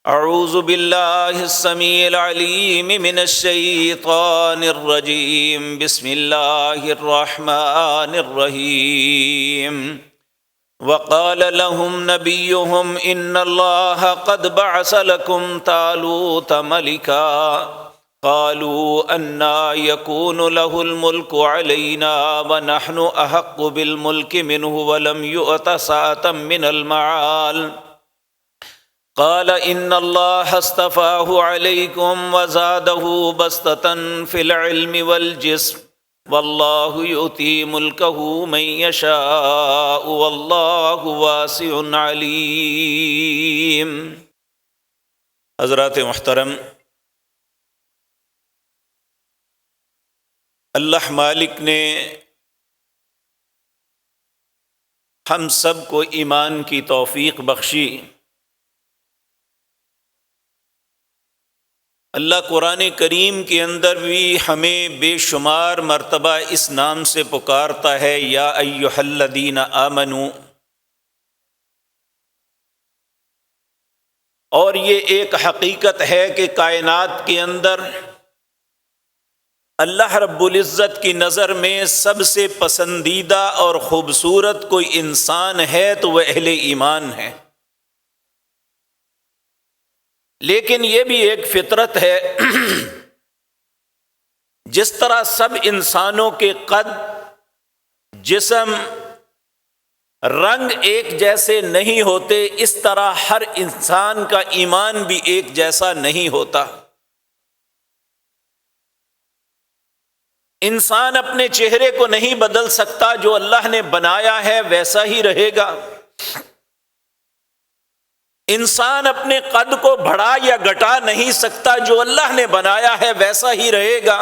اعوذ باللہ السمیع العلیم من الشیطان الرجیم بسم اللہ الرحمن الرحیم وقال لهم نبيهم إن الله قد بعث لكم طالوت ملكا قالوا أنى يكون له الملك علينا ونحن أحق بالملك منه ولم يؤت سعة من المعال قال إن الله اصطفاه عليكم وزاده بسطة في العلم والجسم واللہ یؤتی ملکہ من یشاء واللہ واسع علیم۔ حضرات محترم، اللہ مالک نے ہم سب کو ایمان کی توفیق بخشی۔ اللہ قرآن کریم کے اندر بھی ہمیں بے شمار مرتبہ اس نام سے پکارتا ہے، یا ایھا الذین آمنو، اور یہ ایک حقیقت ہے کہ کائنات کے اندر اللہ رب العزت کی نظر میں سب سے پسندیدہ اور خوبصورت کوئی انسان ہے تو وہ اہل ایمان ہے۔ لیکن یہ بھی ایک فطرت ہے، جس طرح سب انسانوں کے قد، جسم، رنگ ایک جیسے نہیں ہوتے، اس طرح ہر انسان کا ایمان بھی ایک جیسا نہیں ہوتا۔ انسان اپنے چہرے کو نہیں بدل سکتا، جو اللہ نے بنایا ہے ویسا ہی رہے گا۔ انسان اپنے قد کو بڑھا یا گھٹا نہیں سکتا، جو اللہ نے بنایا ہے ویسا ہی رہے گا۔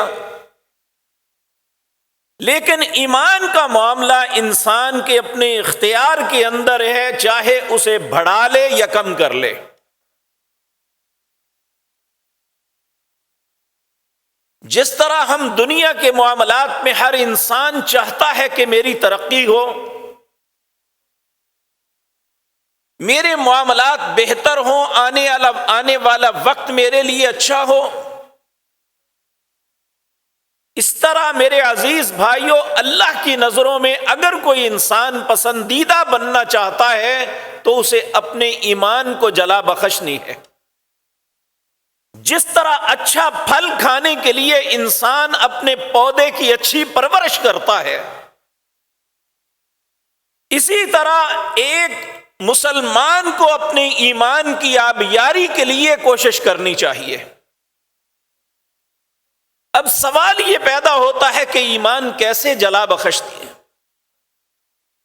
لیکن ایمان کا معاملہ انسان کے اپنے اختیار کے اندر ہے، چاہے اسے بڑھا لے یا کم کر لے۔ جس طرح ہم دنیا کے معاملات میں ہر انسان چاہتا ہے کہ میری ترقی ہو، میرے معاملات بہتر ہوں، آنے والا وقت میرے لیے اچھا ہو، اس طرح میرے عزیز بھائیوں، اللہ کی نظروں میں اگر کوئی انسان پسندیدہ بننا چاہتا ہے تو اسے اپنے ایمان کو جلا بخشنی ہے۔ جس طرح اچھا پھل کھانے کے لیے انسان اپنے پودے کی اچھی پرورش کرتا ہے، اسی طرح ایک مسلمان کو اپنے ایمان کی آبیاری کے لیے کوشش کرنی چاہیے۔ اب سوال یہ پیدا ہوتا ہے کہ ایمان کیسے جلا بخشتی ہے،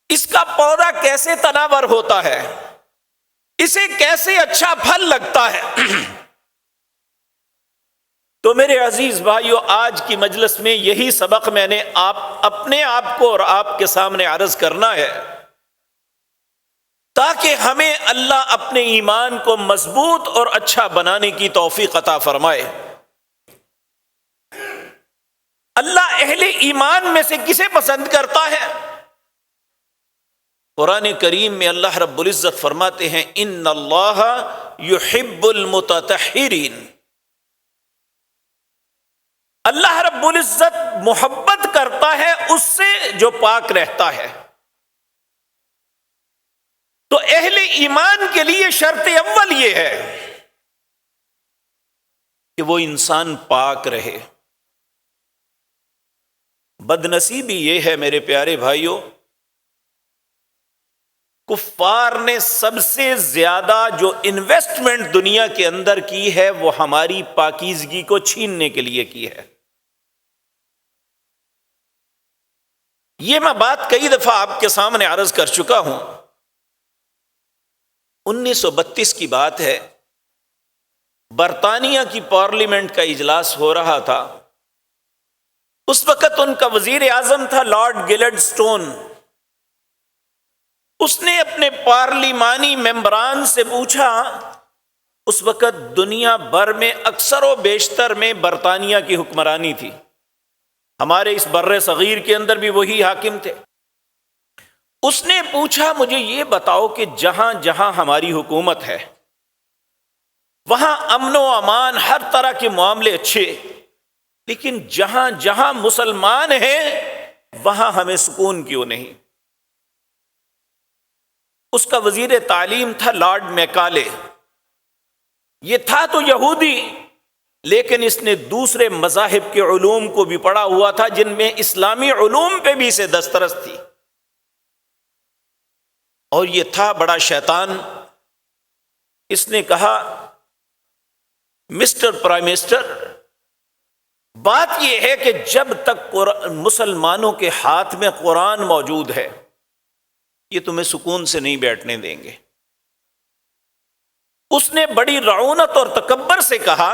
اس کا پودا کیسے تناور ہوتا ہے، اسے کیسے اچھا پھل لگتا ہے؟ تو میرے عزیز بھائیو، آج کی مجلس میں یہی سبق میں نے اپنے آپ کو اور آپ کے سامنے عرض کرنا ہے، تاکہ ہمیں اللہ اپنے ایمان کو مضبوط اور اچھا بنانے کی توفیق عطا فرمائے۔ اللہ اہل ایمان میں سے کسے پسند کرتا ہے؟ قرآن کریم میں اللہ رب العزت فرماتے ہیں، ان اللہ یحب المتطہرین۔ اللہ رب العزت محبت کرتا ہے اس سے جو پاک رہتا ہے۔ تو اہل ایمان کے لیے شرط اول یہ ہے کہ وہ انسان پاک رہے۔ بدنصیبی یہ ہے میرے پیارے بھائیوں، کفار نے سب سے زیادہ جو انویسٹمنٹ دنیا کے اندر کی ہے وہ ہماری پاکیزگی کو چھیننے کے لیے کی ہے۔ یہ میں بات کئی دفعہ آپ کے سامنے عرض کر چکا ہوں۔ 1932 کی بات ہے، برطانیہ کی پارلیمنٹ کا اجلاس ہو رہا تھا۔ اس وقت ان کا وزیر اعظم تھا لارڈ گلڈ سٹون۔ اس نے اپنے پارلیمانی ممبران سے پوچھا، اس وقت دنیا بھر میں اکثر و بیشتر میں برطانیہ کی حکمرانی تھی، ہمارے اس بر صغیر کے اندر بھی وہی حاکم تھے۔ اس نے پوچھا، مجھے یہ بتاؤ کہ جہاں جہاں ہماری حکومت ہے وہاں امن و امان، ہر طرح کے معاملے اچھے، لیکن جہاں جہاں مسلمان ہیں وہاں ہمیں سکون کیوں نہیں؟ اس کا وزیر تعلیم تھا لارڈ میکالے، یہ تھا تو یہودی، لیکن اس نے دوسرے مذاہب کے علوم کو بھی پڑھا ہوا تھا، جن میں اسلامی علوم پہ بھی اسے دسترس تھی، اور یہ تھا بڑا شیطان۔ اس نے کہا مسٹر پرائم منسٹر، بات یہ ہے کہ جب تک مسلمانوں کے ہاتھ میں قرآن موجود ہے یہ تمہیں سکون سے نہیں بیٹھنے دیں گے۔ اس نے بڑی رعونت اور تکبر سے کہا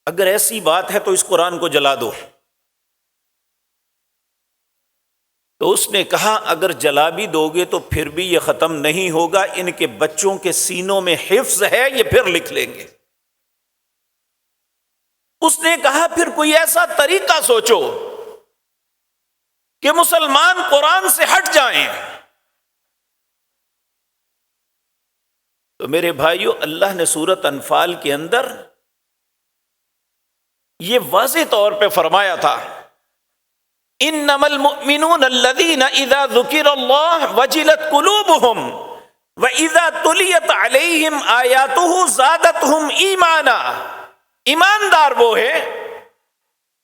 اگر ایسی بات ہے تو اس قرآن کو جلا دو۔ تو اس نے کہا اگر جلا بھی دو گے تو پھر بھی یہ ختم نہیں ہوگا، ان کے بچوں کے سینوں میں حفظ ہے، یہ پھر لکھ لیں گے۔ اس نے کہا پھر کوئی ایسا طریقہ سوچو کہ مسلمان قرآن سے ہٹ جائیں۔ تو میرے بھائیو، اللہ نے سورۃ انفال کے اندر یہ واضح طور پہ فرمایا تھا انما المؤمنون الذین اذا ذکر اللہ وجلت قلوبہم واذا تلیت علیہم آیاتہ زادتہم ایمانا۔ ایماندار وہ ہے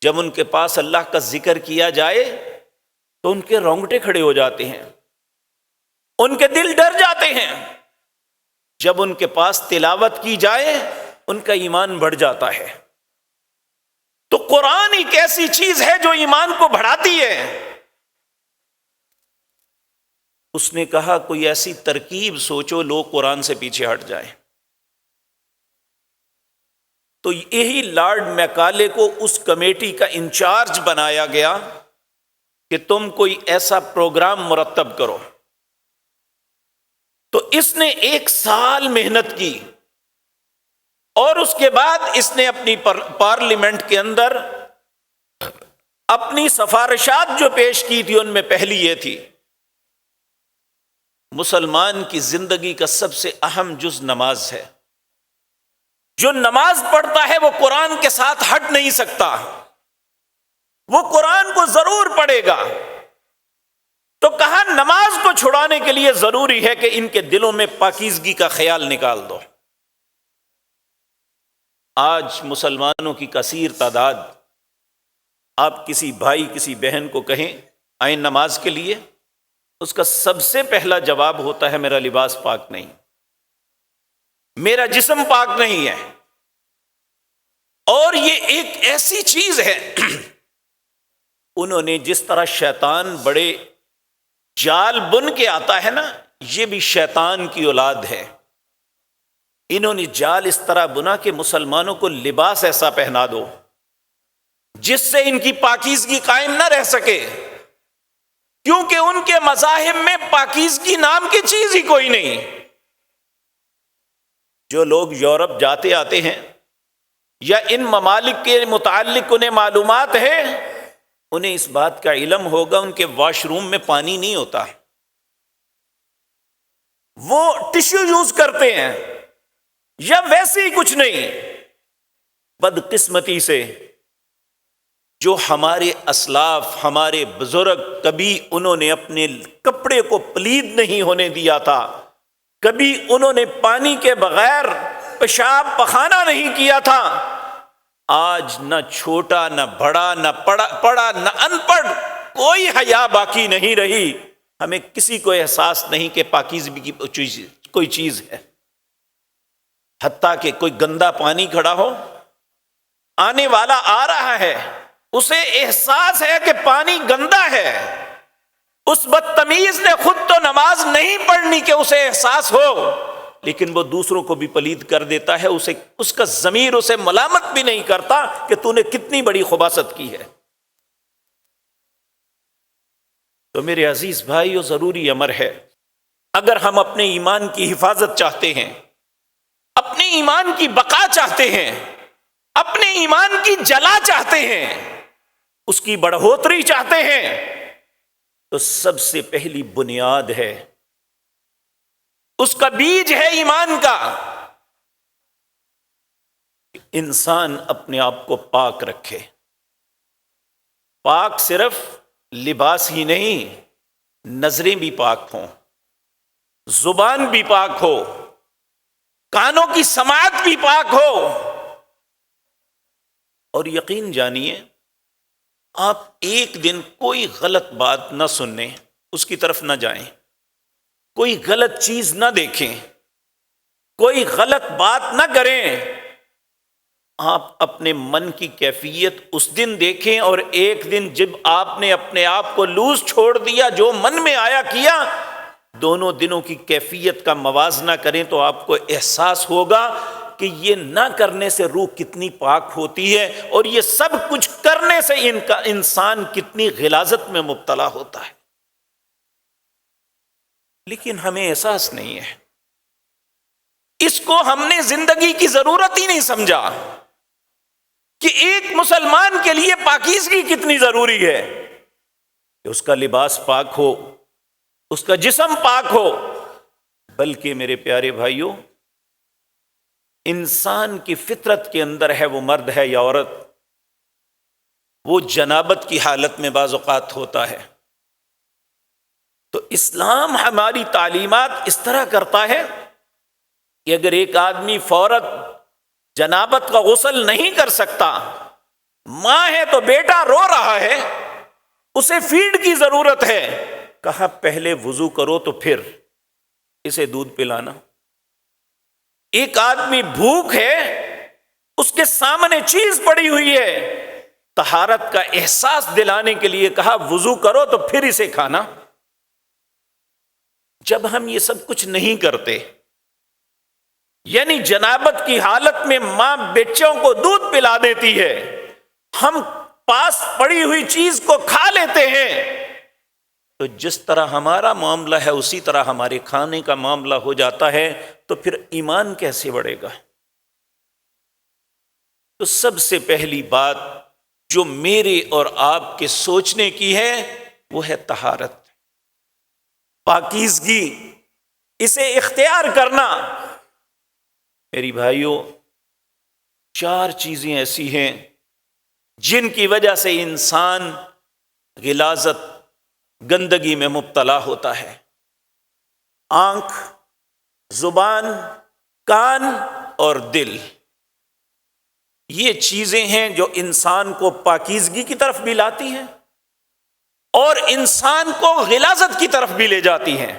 جب ان کے پاس اللہ کا ذکر کیا جائے تو ان کے رونگٹے کھڑے ہو جاتے ہیں، ان کے دل ڈر جاتے ہیں، جب ان کے پاس تلاوت کی جائے ان کا ایمان بڑھ جاتا ہے۔ تو قرآن ایک ایسی چیز ہے جو ایمان کو بڑھاتی ہے۔ اس نے کہا کوئی ایسی ترکیب سوچو لوگ قرآن سے پیچھے ہٹ جائیں۔ تو یہی لارڈ میکالے کو اس کمیٹی کا انچارج بنایا گیا کہ تم کوئی ایسا پروگرام مرتب کرو۔ تو اس نے 1 سال محنت کی، اور اس کے بعد اس نے اپنی پارلیمنٹ کے اندر اپنی سفارشات جو پیش کی تھی ان میں پہلی یہ تھی مسلمان کی زندگی کا سب سے اہم جز نماز ہے، جو نماز پڑھتا ہے وہ قرآن کے ساتھ ہٹ نہیں سکتا، وہ قرآن کو ضرور پڑھے گا۔ تو کہا نماز کو چھڑانے کے لیے ضروری ہے کہ ان کے دلوں میں پاکیزگی کا خیال نکال دو۔ آج مسلمانوں کی کثیر تعداد، آپ کسی بھائی کسی بہن کو کہیں آئیں نماز کے لیے، اس کا سب سے پہلا جواب ہوتا ہے میرا لباس پاک نہیں، میرا جسم پاک نہیں ہے۔ اور یہ ایک ایسی چیز ہے انہوں نے جس طرح شیطان بڑے جال بن کے آتا ہے نا، یہ بھی شیطان کی اولاد ہے۔ انہوں نے جال اس طرح بنا کہ مسلمانوں کو لباس ایسا پہنا دو جس سے ان کی پاکیزگی قائم نہ رہ سکے، کیونکہ ان کے مذاہب میں پاکیزگی نام کی چیز ہی کوئی نہیں۔ جو لوگ یورپ جاتے آتے ہیں یا ان ممالک کے متعلق انہیں معلومات ہے، انہیں اس بات کا علم ہوگا ان کے واش روم میں پانی نہیں ہوتا، وہ ٹشو یوز کرتے ہیں یا ویسے ہی کچھ نہیں۔ بدقسمتی سے جو ہمارے اسلاف، ہمارے بزرگ، کبھی انہوں نے اپنے کپڑے کو پلید نہیں ہونے دیا تھا، کبھی انہوں نے پانی کے بغیر پیشاب پخانہ نہیں کیا تھا، آج نہ چھوٹا نہ بڑا، نہ پڑھا نہ ان پڑھ، کوئی حیا باقی نہیں رہی۔ ہمیں کسی کو احساس نہیں کہ پاکیزگی کی کوئی چیز ہے، حتیٰ کہ کوئی گندا پانی کھڑا ہو، آنے والا آ رہا ہے، اسے احساس ہے کہ پانی گندا ہے، اس بدتمیز نے خود تو نماز نہیں پڑھنی کہ اسے احساس ہو، لیکن وہ دوسروں کو بھی پلید کر دیتا ہے، اس کا ضمیر اسے ملامت بھی نہیں کرتا کہ تو نے کتنی بڑی خباثت کی ہے۔ تو میرے عزیز بھائیو، ضروری امر ہے اگر ہم اپنے ایمان کی حفاظت چاہتے ہیں، اپنے ایمان کی بقا چاہتے ہیں، اپنے ایمان کی جلا چاہتے ہیں، اس کی بڑھوتری چاہتے ہیں، تو سب سے پہلی بنیاد ہے، اس کا بیج ہے ایمان کا، انسان اپنے آپ کو پاک رکھے. پاک صرف لباس ہی نہیں، نظریں بھی پاک ہوں، زبان بھی پاک ہو، کانوں کی سماعت بھی پاک ہو. اور یقین جانیے، آپ ایک دن کوئی غلط بات نہ سنیں، اس کی طرف نہ جائیں، کوئی غلط چیز نہ دیکھیں، کوئی غلط بات نہ کریں. آپ اپنے من کی کیفیت اس دن دیکھیں، اور ایک دن جب آپ نے اپنے آپ کو لوز چھوڑ دیا، جو من میں آیا کیا، دونوں دنوں کی کیفیت کا موازنہ کریں تو آپ کو احساس ہوگا کہ یہ نہ کرنے سے روح کتنی پاک ہوتی ہے، اور یہ سب کچھ کرنے سے انسان کتنی غلاظت میں مبتلا ہوتا ہے. لیکن ہمیں احساس نہیں ہے، اس کو ہم نے زندگی کی ضرورت ہی نہیں سمجھا کہ ایک مسلمان کے لیے پاکیزگی کتنی ضروری ہے، کہ اس کا لباس پاک ہو، اس کا جسم پاک ہو. بلکہ میرے پیارے بھائیوں، انسان کی فطرت کے اندر ہے، وہ مرد ہے یا عورت، وہ جنابت کی حالت میں بعض اوقات ہوتا ہے. تو اسلام ہماری تعلیمات اس طرح کرتا ہے کہ اگر ایک آدمی فوراً جنابت کا غسل نہیں کر سکتا، ماں ہے تو بیٹا رو رہا ہے، اسے فیڈ کی ضرورت ہے، کہا پہلے وضو کرو تو پھر اسے دودھ پلانا. ایک آدمی بھوک ہے، اس کے سامنے چیز پڑی ہوئی ہے، طہارت کا احساس دلانے کے لیے کہا وضو کرو تو پھر اسے کھانا. جب ہم یہ سب کچھ نہیں کرتے، یعنی جنابت کی حالت میں ماں بچوں کو دودھ پلا دیتی ہے، ہم پاس پڑی ہوئی چیز کو کھا لیتے ہیں، تو جس طرح ہمارا معاملہ ہے اسی طرح ہمارے کھانے کا معاملہ ہو جاتا ہے. تو پھر ایمان کیسے بڑھے گا؟ تو سب سے پہلی بات جو میرے اور آپ کے سوچنے کی ہے وہ ہے طہارت، پاکیزگی، اسے اختیار کرنا. میری بھائیوں، 4 چیزیں ایسی ہیں جن کی وجہ سے انسان غلاظت، گندگی میں مبتلا ہوتا ہے. آنکھ، زبان، کان اور دل. یہ چیزیں ہیں جو انسان کو پاکیزگی کی طرف بھی لاتی ہیں اور انسان کو غلاظت کی طرف بھی لے جاتی ہیں.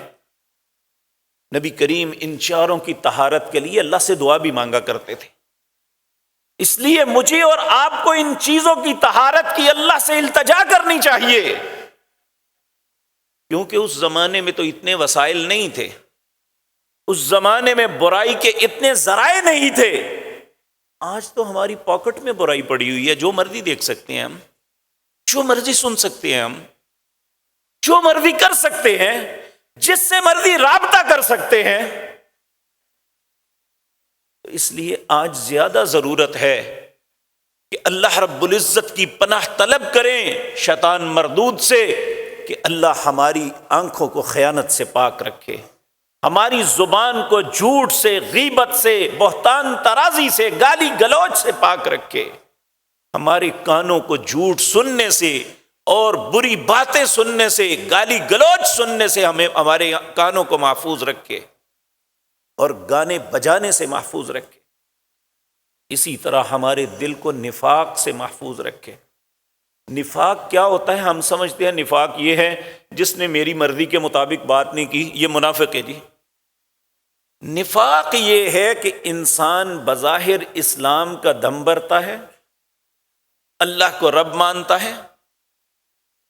نبی کریم ان 4 کی طہارت کے لیے اللہ سے دعا بھی مانگا کرتے تھے. اس لیے مجھے اور آپ کو ان چیزوں کی طہارت کی اللہ سے التجا کرنی چاہیے، کیونکہ اس زمانے میں تو اتنے وسائل نہیں تھے، اس زمانے میں برائی کے اتنے ذرائع نہیں تھے. آج تو ہماری پاکٹ میں برائی پڑی ہوئی ہے، جو مرضی دیکھ سکتے ہیں ہم، جو مرضی سن سکتے ہیں ہم، جو مرضی کر سکتے ہیں، جس سے مرضی رابطہ کر سکتے ہیں. اس لیے آج زیادہ ضرورت ہے کہ اللہ رب العزت کی پناہ طلب کریں شیطان مردود سے، کہ اللہ ہماری آنکھوں کو خیانت سے پاک رکھے، ہماری زبان کو جھوٹ سے، غیبت سے، بہتان ترازی سے، گالی گلوچ سے پاک رکھے، ہمارے کانوں کو جھوٹ سننے سے اور بری باتیں سننے سے، گالی گلوچ سننے سے ہمیں ہمارے کانوں کو محفوظ رکھے، اور گانے بجانے سے محفوظ رکھے. اسی طرح ہمارے دل کو نفاق سے محفوظ رکھے. نفاق کیا ہوتا ہے؟ ہم سمجھتے ہیں نفاق یہ ہے جس نے میری مرضی کے مطابق بات نہیں کی یہ منافق ہے. جی، نفاق یہ ہے کہ انسان بظاہر اسلام کا دم برتا ہے، اللہ کو رب مانتا ہے،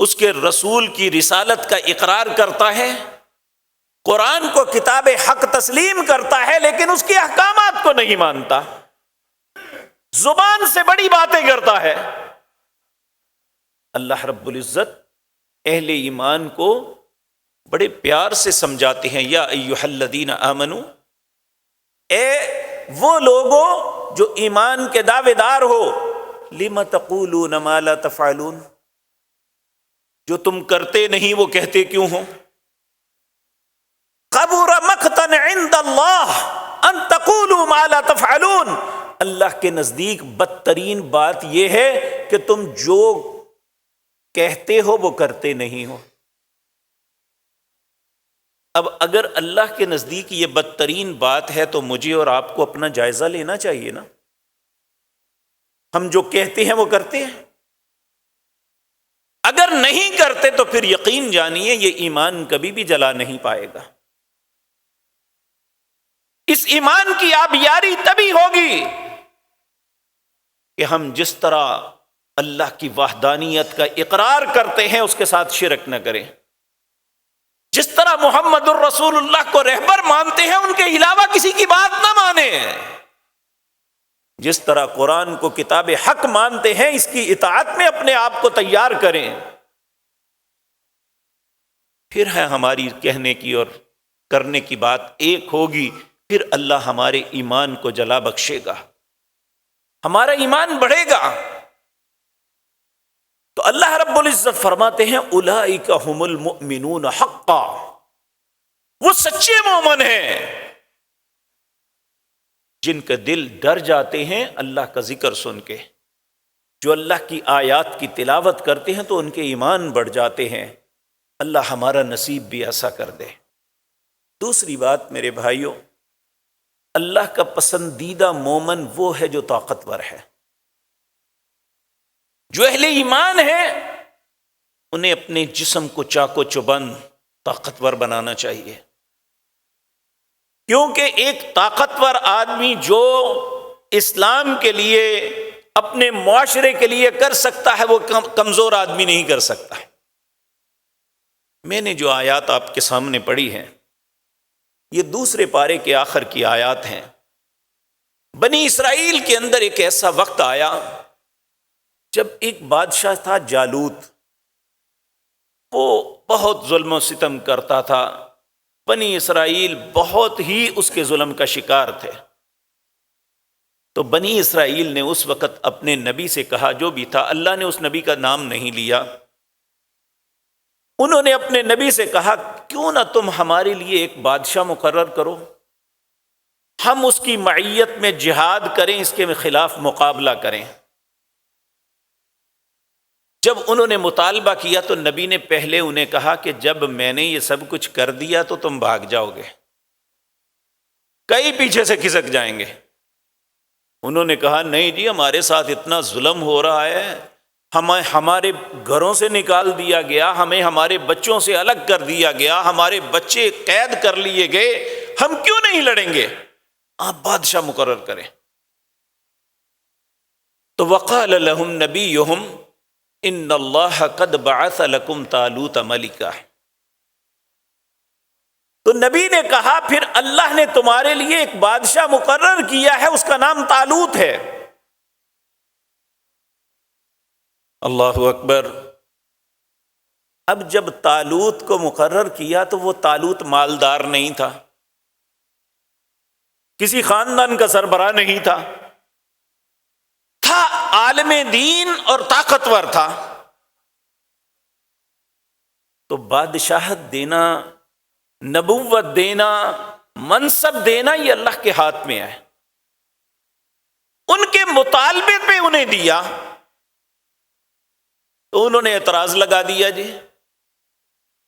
اس کے رسول کی رسالت کا اقرار کرتا ہے، قرآن کو کتاب حق تسلیم کرتا ہے، لیکن اس کے احکامات کو نہیں مانتا، زبان سے بڑی باتیں کرتا ہے. اللہ رب العزت اہل ایمان کو بڑے پیار سے سمجھاتے ہیں، یا ایھا الذین آمنو، اے وہ لوگوں جو ایمان کے دعوے دار ہو، لم تقولون ما لا تفعلون، جو تم کرتے نہیں وہ کہتے کیوں ہو؟ کبر مقتا عند اللہ ان تقولوا ما لا تفعلون، اللہ کے نزدیک بدترین بات یہ ہے کہ تم جو کہتے ہو وہ کرتے نہیں ہو۔ اب اگر اللہ کے نزدیک یہ بدترین بات ہے تو مجھے اور آپ کو اپنا جائزہ لینا چاہیے نا۔ ہم جو کہتے ہیں وہ کرتے ہیں؟ اگر نہیں کرتے تو پھر یقین جانیے یہ ایمان کبھی بھی جلا نہیں پائے گا۔ اس ایمان کی آبیاری تبھی ہوگی کہ ہم جس طرح اللہ کی وحدانیت کا اقرار کرتے ہیں اس کے ساتھ شرک نہ کریں، جس طرح محمد الرسول اللہ کو رہبر مانتے ہیں ان کے علاوہ کسی کی بات نہ مانیں، جس طرح قرآن کو کتاب حق مانتے ہیں اس کی اطاعت میں اپنے آپ کو تیار کریں۔ پھر ہے ہماری کہنے کی اور کرنے کی بات ایک ہوگی، پھر اللہ ہمارے ایمان کو جلا بخشے گا، ہمارا ایمان بڑھے گا۔ تو اللہ رب العزت فرماتے ہیں اولئک هم المؤمنون حقا، وہ سچے مومن ہیں جن کے دل ڈر جاتے ہیں اللہ کا ذکر سن کے، جو اللہ کی آیات کی تلاوت کرتے ہیں تو ان کے ایمان بڑھ جاتے ہیں۔ اللہ ہمارا نصیب بھی ایسا کر دے۔ دوسری بات میرے بھائیوں، اللہ کا پسندیدہ مومن وہ ہے جو طاقتور ہے، جو اہل ایمان ہے انہیں اپنے جسم کو چاق و چوبند طاقتور بنانا چاہیے، کیونکہ ایک طاقتور آدمی جو اسلام کے لیے اپنے معاشرے کے لیے کر سکتا ہے وہ کمزور آدمی نہیں کر سکتا۔ میں نے جو آیات آپ کے سامنے پڑھی ہیں یہ دوسرے پارے کے آخر کی آیات ہیں۔ بنی اسرائیل کے اندر ایک ایسا وقت آیا جب ایک بادشاہ تھا جالوت، وہ بہت ظلم و ستم کرتا تھا، بنی اسرائیل بہت ہی اس کے ظلم کا شکار تھے۔ تو بنی اسرائیل نے اس وقت اپنے نبی سے کہا، جو بھی تھا، اللہ نے اس نبی کا نام نہیں لیا، انہوں نے اپنے نبی سے کہا کیوں نہ تم ہمارے لیے ایک بادشاہ مقرر کرو، ہم اس کی معیت میں جہاد کریں، اس کے خلاف مقابلہ کریں۔ جب انہوں نے مطالبہ کیا تو نبی نے پہلے انہیں کہا کہ جب میں نے یہ سب کچھ کر دیا تو تم بھاگ جاؤ گے، کئی پیچھے سے کھسک جائیں گے۔ انہوں نے کہا نہیں جی، ہمارے ساتھ اتنا ظلم ہو رہا ہے، ہمیں ہمارے گھروں سے نکال دیا گیا، ہمیں ہمارے بچوں سے الگ کر دیا گیا، ہمارے بچے قید کر لیے گئے، ہم کیوں نہیں لڑیں گے، آپ بادشاہ مقرر کریں۔ تو وقال لهم نبیہم ان اللہ قد بعث لکم طالوت ملکا، تو نبی نے کہا پھر اللہ نے تمہارے لیے ایک بادشاہ مقرر کیا ہے، اس کا نام طالوت ہے۔ اللہ اکبر۔ اب جب طالوت کو مقرر کیا تو وہ طالوت مالدار نہیں تھا، کسی خاندان کا سربراہ نہیں تھا، عالم دین اور طاقتور تھا۔ تو بادشاہت دینا، نبوت دینا، منصب دینا یہ اللہ کے ہاتھ میں ہے۔ ان کے مطالبے پہ انہیں دیا تو انہوں نے اعتراض لگا دیا جی،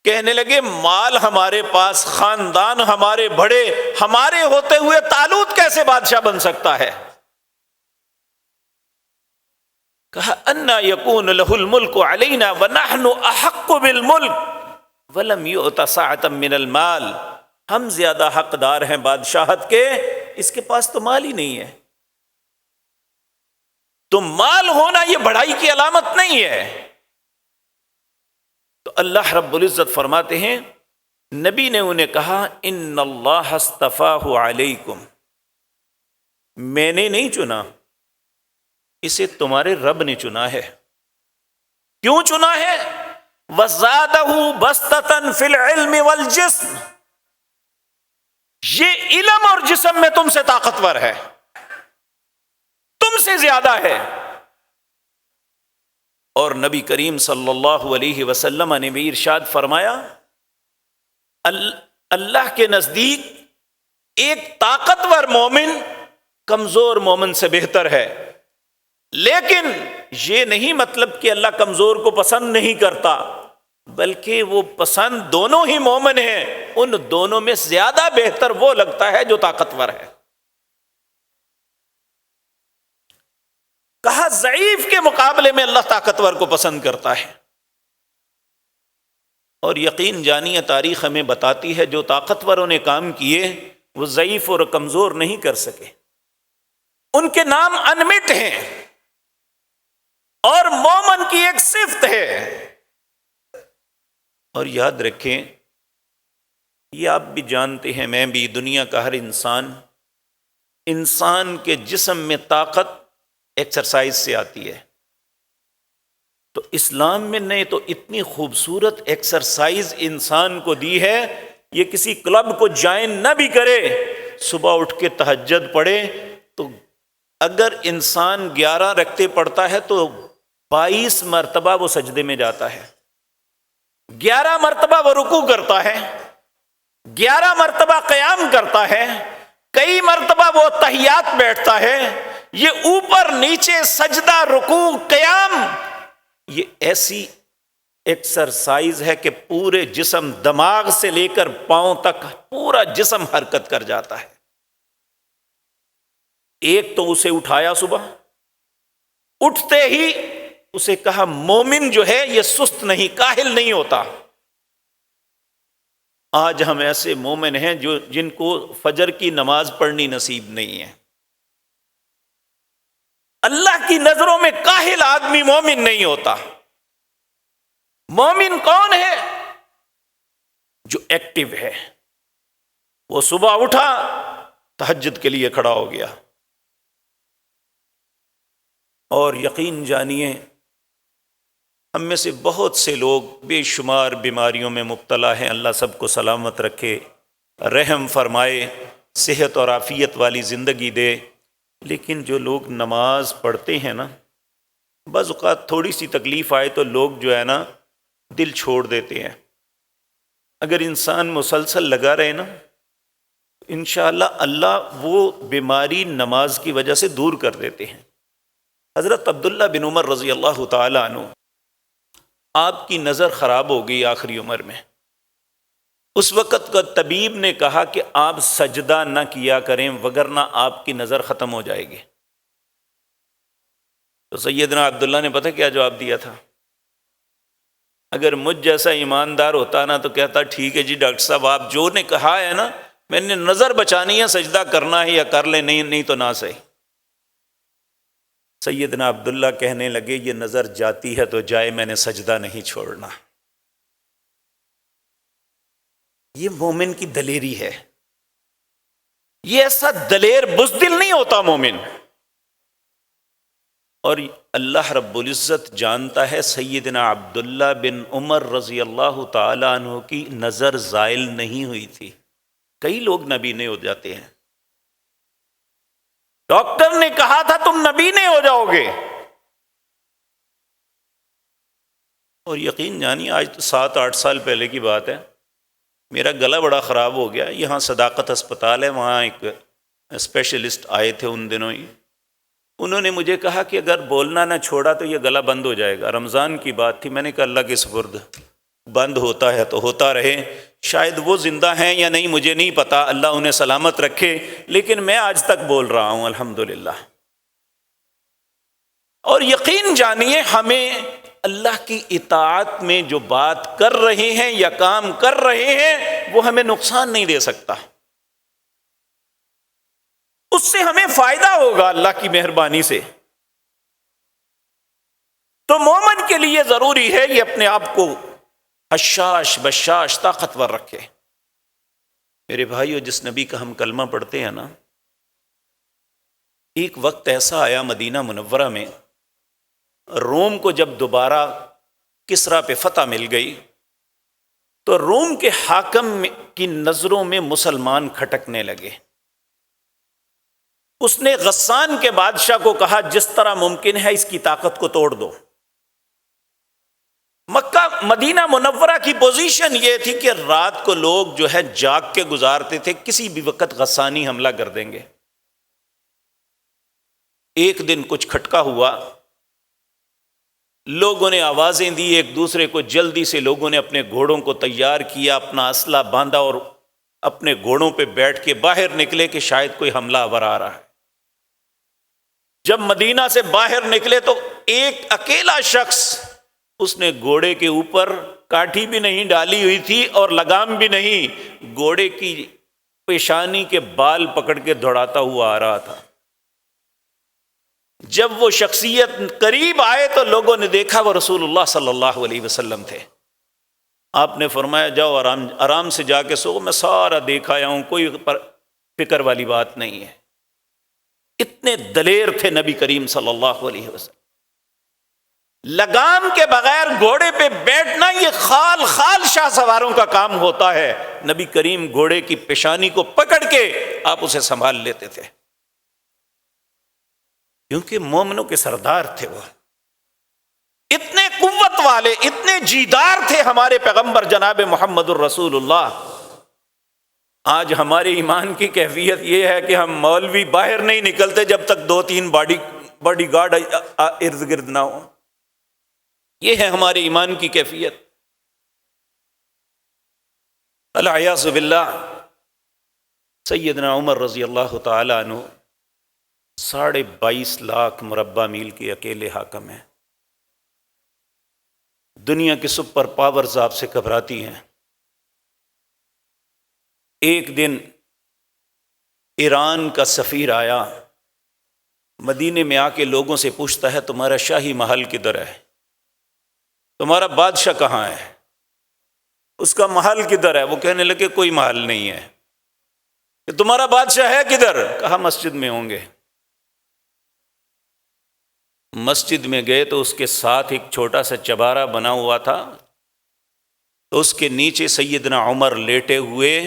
کہنے لگے مال ہمارے پاس، خاندان ہمارے بڑے، ہمارے ہوتے ہوئے طالوت کیسے بادشاہ بن سکتا ہے؟ کہا انا یکون لہ الملک علینا ونحن احق بالملک ولم یؤت سعۃ من المال، ہم زیادہ حقدار ہیں بادشاہت کے، اس کے پاس تو مال ہی نہیں ہے۔ تو مال ہونا یہ بڑائی کی علامت نہیں ہے۔ تو اللہ رب العزت فرماتے ہیں، نبی نے انہیں کہا ان اللہ اصطفاہ علیکم، میں نے نہیں چنا، اسے تمہارے رب نے چنا ہے۔ کیوں چنا ہے؟ وَزَادَهُ بَسْطَةً فِي الْعِلْمِ وَالْجِسْمِ، یہ علم اور جسم میں تم سے طاقتور ہے، تم سے زیادہ ہے۔ اور نبی کریم صلی اللہ علیہ وسلم نے بھی ارشاد فرمایا، اللہ کے نزدیک ایک طاقتور مومن کمزور مومن سے بہتر ہے، لیکن یہ نہیں مطلب کہ اللہ کمزور کو پسند نہیں کرتا، بلکہ وہ پسند دونوں ہی مومن ہیں، ان دونوں میں زیادہ بہتر وہ لگتا ہے جو طاقتور ہے۔ کہا ضعیف کے مقابلے میں اللہ طاقتور کو پسند کرتا ہے، اور یقین جانیے تاریخ ہمیں بتاتی ہے جو طاقتوروں نے کام کیے وہ ضعیف اور کمزور نہیں کر سکے، ان کے نام انمٹ ہیں، اور مومن کی ایک صفت ہے۔ اور یاد رکھیں، یہ آپ بھی جانتے ہیں، میں بھی، دنیا کا ہر انسان کے جسم میں طاقت ایکسرسائز سے آتی ہے۔ تو اسلام میں نے تو اتنی خوبصورت ایکسرسائز انسان کو دی ہے، یہ کسی کلب کو جوائن نہ بھی کرے، صبح اٹھ کے تہجد پڑھے تو اگر انسان 11 رکعتیں پڑھتا ہے تو 22 مرتبہ وہ سجدے میں جاتا ہے، 11 مرتبہ وہ رکوع کرتا ہے، 11 مرتبہ قیام کرتا ہے، کئی مرتبہ وہ تحیات بیٹھتا ہے۔ یہ اوپر نیچے سجدہ، رکوع، قیام، یہ ایسی ایکسرسائز ہے کہ پورے جسم، دماغ سے لے کر پاؤں تک پورا جسم حرکت کر جاتا ہے۔ ایک تو اسے اٹھایا صبح، اٹھتے ہی اسے کہا مومن جو ہے یہ سست نہیں، کاہل نہیں ہوتا۔ آج ہم ایسے مومن ہیں جن کو فجر کی نماز پڑھنی نصیب نہیں ہے۔ اللہ کی نظروں میں کاہل آدمی مومن نہیں ہوتا۔ مومن کون ہے؟ جو ایکٹیو ہے، وہ صبح اٹھا تہجد کے لیے کھڑا ہو گیا۔ اور یقین جانیے ہم میں سے بہت سے لوگ بے شمار بیماریوں میں مبتلا ہیں، اللہ سب کو سلامت رکھے، رحم فرمائے، صحت اور عافیت والی زندگی دے۔ لیکن جو لوگ نماز پڑھتے ہیں نا، بعض اوقات تھوڑی سی تکلیف آئے تو لوگ جو ہے نا دل چھوڑ دیتے ہیں۔ اگر انسان مسلسل لگا رہے نا، انشاءاللہ اللہ وہ بیماری نماز کی وجہ سے دور کر دیتے ہیں۔ حضرت عبداللہ بن عمر رضی اللہ تعالیٰ عنہ، آپ کی نظر خراب ہو گئی آخری عمر میں۔ اس وقت کا طبیب نے کہا کہ آپ سجدہ نہ کیا کریں وگرنہ آپ کی نظر ختم ہو جائے گی۔ تو سیدنا عبداللہ نے پتہ کیا جواب دیا تھا؟ اگر مجھ جیسا ایماندار ہوتا نا تو کہتا ٹھیک ہے جی ڈاکٹر صاحب، آپ جو نے کہا ہے نا، میں نے نظر بچانی ہے، سجدہ کرنا ہے یا کر لیں، نہیں تو نہ صحیح۔ سیدنا عبداللہ کہنے لگے یہ نظر جاتی ہے تو جائے، میں نے سجدہ نہیں چھوڑنا۔ یہ مومن کی دلیری ہے، یہ ایسا دلیر بزدل نہیں ہوتا مومن۔ اور اللہ رب العزت جانتا ہے سیدنا عبداللہ بن عمر رضی اللہ تعالیٰ عنہ کی نظر زائل نہیں ہوئی تھی۔ کئی لوگ نبی نہیں ہو جاتے ہیں، ڈاکٹر نے کہا تھا تم نبی نہیں ہو جاؤ گے، اور یقین جانی آج تو 7-8 سال پہلے کی بات ہے، میرا گلا بڑا خراب ہو گیا، یہاں صداقت اسپتال ہے، وہاں ایک اسپیشلسٹ آئے تھے ان دنوں ہی، انہوں نے مجھے کہا کہ اگر بولنا نہ چھوڑا تو یہ گلا بند ہو جائے گا۔ رمضان کی بات تھی، میں نے کہا اللہ کے سپرد، بند ہوتا ہے تو ہوتا رہے، شاید وہ زندہ ہیں یا نہیں مجھے نہیں پتا، اللہ انہیں سلامت رکھے، لیکن میں آج تک بول رہا ہوں الحمدللہ۔ اور یقین جانیے ہمیں اللہ کی اطاعت میں جو بات کر رہے ہیں یا کام کر رہے ہیں وہ ہمیں نقصان نہیں دے سکتا، اس سے ہمیں فائدہ ہوگا اللہ کی مہربانی سے۔ تو مومن کے لیے ضروری ہے یہ اپنے آپ کو حشاش بشاش طاقتور رکھے۔ میرے بھائیو، جس نبی کا ہم کلمہ پڑھتے ہیں نا، ایک وقت ایسا آیا مدینہ منورہ میں، روم کو جب دوبارہ کسریٰ پہ فتح مل گئی تو روم کے حاکم کی نظروں میں مسلمان کھٹکنے لگے۔ اس نے غسان کے بادشاہ کو کہا جس طرح ممکن ہے اس کی طاقت کو توڑ دو۔ مکہ مدینہ منورہ کی پوزیشن یہ تھی کہ رات کو لوگ جو ہے جاگ کے گزارتے تھے، کسی بھی وقت غسانی حملہ کر دیں گے۔ ایک دن کچھ کھٹکا ہوا، لوگوں نے آوازیں دی ایک دوسرے کو، جلدی سے لوگوں نے اپنے گھوڑوں کو تیار کیا، اپنا اسلحہ باندھا اور اپنے گھوڑوں پہ بیٹھ کے باہر نکلے کہ شاید کوئی حملہ آور آ رہا ہے۔ جب مدینہ سے باہر نکلے تو ایک اکیلا شخص، اس نے گھوڑے کے اوپر کاٹھی بھی نہیں ڈالی ہوئی تھی اور لگام بھی نہیں، گھوڑے کی پیشانی کے بال پکڑ کے دوڑاتا ہوا آ رہا تھا۔ جب وہ شخصیت قریب آئے تو لوگوں نے دیکھا وہ رسول اللہ صلی اللہ علیہ وسلم تھے۔ آپ نے فرمایا جاؤ آرام سے جا کے سو، میں سارا دیکھ آیا ہوں، کوئی فکر والی بات نہیں ہے۔ اتنے دلیر تھے نبی کریم صلی اللہ علیہ وسلم۔ لگام کے بغیر گھوڑے پہ بیٹھنا یہ خال خال شاہ سواروں کا کام ہوتا ہے، نبی کریم گھوڑے کی پیشانی کو پکڑ کے آپ اسے سنبھال لیتے تھے، کیونکہ مومنوں کے سردار تھے وہ۔ اتنے قوت والے، اتنے جیدار تھے ہمارے پیغمبر جناب محمد الرسول اللہ۔ آج ہمارے ایمان کی کیفیت یہ ہے کہ ہم مولوی باہر نہیں نکلتے جب تک 2-3 باڈی گارڈ ارد گرد نہ ہو۔ یہ ہے ہمارے ایمان کی کیفیت۔ العیاذ باللہ، سیدنا عمر رضی اللہ تعالی عنہ 22.5 لاکھ مربع میل کے اکیلے حاکم ہیں۔ دنیا کی سپر پاورز آپ سے گھبراتی ہیں۔ ایک دن ایران کا سفیر آیا، مدینے میں آ کے لوگوں سے پوچھتا ہے تمہارا شاہی محل کدھر ہے، تمہارا بادشاہ کہاں ہے، اس کا محل کدھر ہے؟ وہ کہنے لگے کوئی محل نہیں ہے۔ کہ تمہارا بادشاہ ہے کدھر؟ کہا مسجد میں ہوں گے۔ مسجد میں گئے تو اس کے ساتھ ایک چھوٹا سا چبارہ بنا ہوا تھا، تو اس کے نیچے سیدنا عمر لیٹے ہوئے،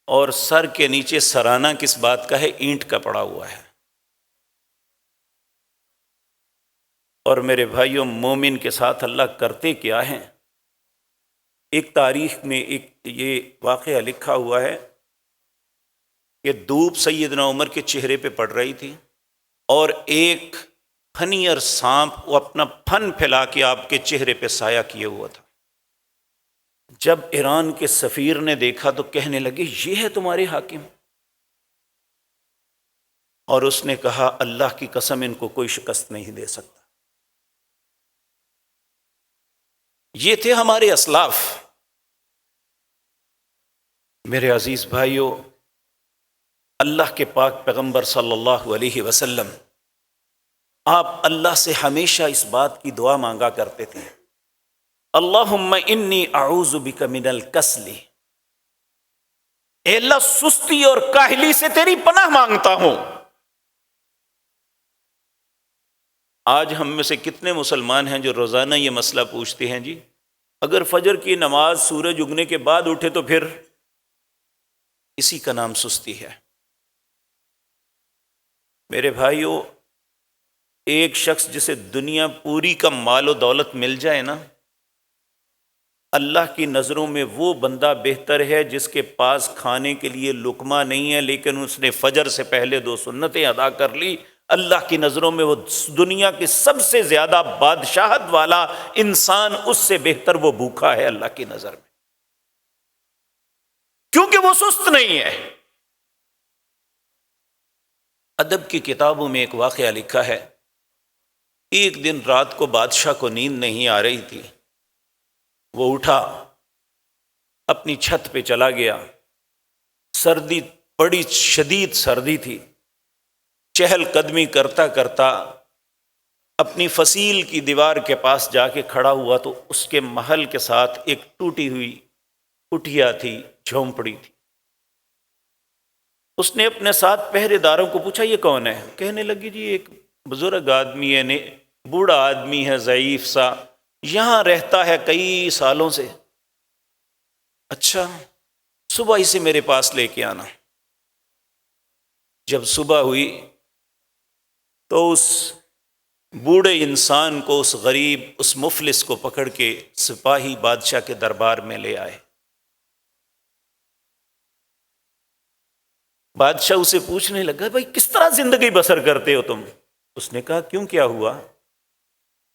اور سر کے نیچے سرانہ کس بات کا ہے؟ اینٹ کا پڑا ہوا ہے۔ اور میرے بھائیوں، مومن کے ساتھ اللہ کرتے کیا ہیں؟ ایک تاریخ میں ایک یہ واقعہ لکھا ہوا ہے کہ دھوپ سیدنا عمر کے چہرے پہ پڑ رہی تھی، اور ایک پھنیر سانپ وہ اپنا پھن پھیلا کے آپ کے چہرے پہ سایہ کیے ہوا تھا۔ جب ایران کے سفیر نے دیکھا تو کہنے لگے یہ ہے تمہارے حاکم؟ اور اس نے کہا اللہ کی قسم ان کو کوئی شکست نہیں دے سکتا۔ یہ تھے ہمارے اسلاف۔ میرے عزیز بھائیوں، اللہ کے پاک پیغمبر صلی اللہ علیہ وسلم آپ اللہ سے ہمیشہ اس بات کی دعا مانگا کرتے تھے، اللہم انی اعوذ بک من الکسل، اے اللہ سستی اور کاہلی سے تیری پناہ مانگتا ہوں۔ آج ہم میں سے کتنے مسلمان ہیں جو روزانہ یہ مسئلہ پوچھتے ہیں، جی اگر فجر کی نماز سورج اگنے کے بعد اٹھے تو پھر؟ اسی کا نام سستی ہے۔ میرے بھائیوں، ایک شخص جسے دنیا پوری کا مال و دولت مل جائے نا، اللہ کی نظروں میں وہ بندہ بہتر ہے جس کے پاس کھانے کے لیے لقمہ نہیں ہے، لیکن اس نے فجر سے پہلے 2 سنتیں ادا کر لی۔ اللہ کی نظروں میں وہ دنیا کے سب سے زیادہ بادشاہت والا انسان اس سے بہتر وہ بھوکا ہے اللہ کی نظر میں، کیونکہ وہ سست نہیں ہے۔ ادب کی کتابوں میں ایک واقعہ لکھا ہے، ایک دن رات کو بادشاہ کو نیند نہیں آ رہی تھی، وہ اٹھا، اپنی چھت پہ چلا گیا، سردی بڑی شدید سردی تھی، چہل قدمی کرتا کرتا اپنی فصیل کی دیوار کے پاس جا کے کھڑا ہوا تو اس کے محل کے ساتھ ایک ٹوٹی ہوئی کٹھیا تھی، جھونپڑی تھی۔ اس نے اپنے ساتھ پہرے داروں کو پوچھا یہ کون ہے؟ کہنے لگی جی ایک بزرگ آدمی ہے، بوڑھا آدمی ہے، ضعیف سا، یہاں رہتا ہے کئی سالوں سے۔ اچھا، صبح ہی سے میرے پاس لے کے آنا۔ جب صبح ہوئی تو اس بوڑھے انسان کو، اس غریب، اس مفلس کو پکڑ کے سپاہی بادشاہ کے دربار میں لے آئے۔ بادشاہ اسے پوچھنے لگا بھائی کس طرح زندگی بسر کرتے ہو تم؟ اس نے کہا کیوں، کیا ہوا؟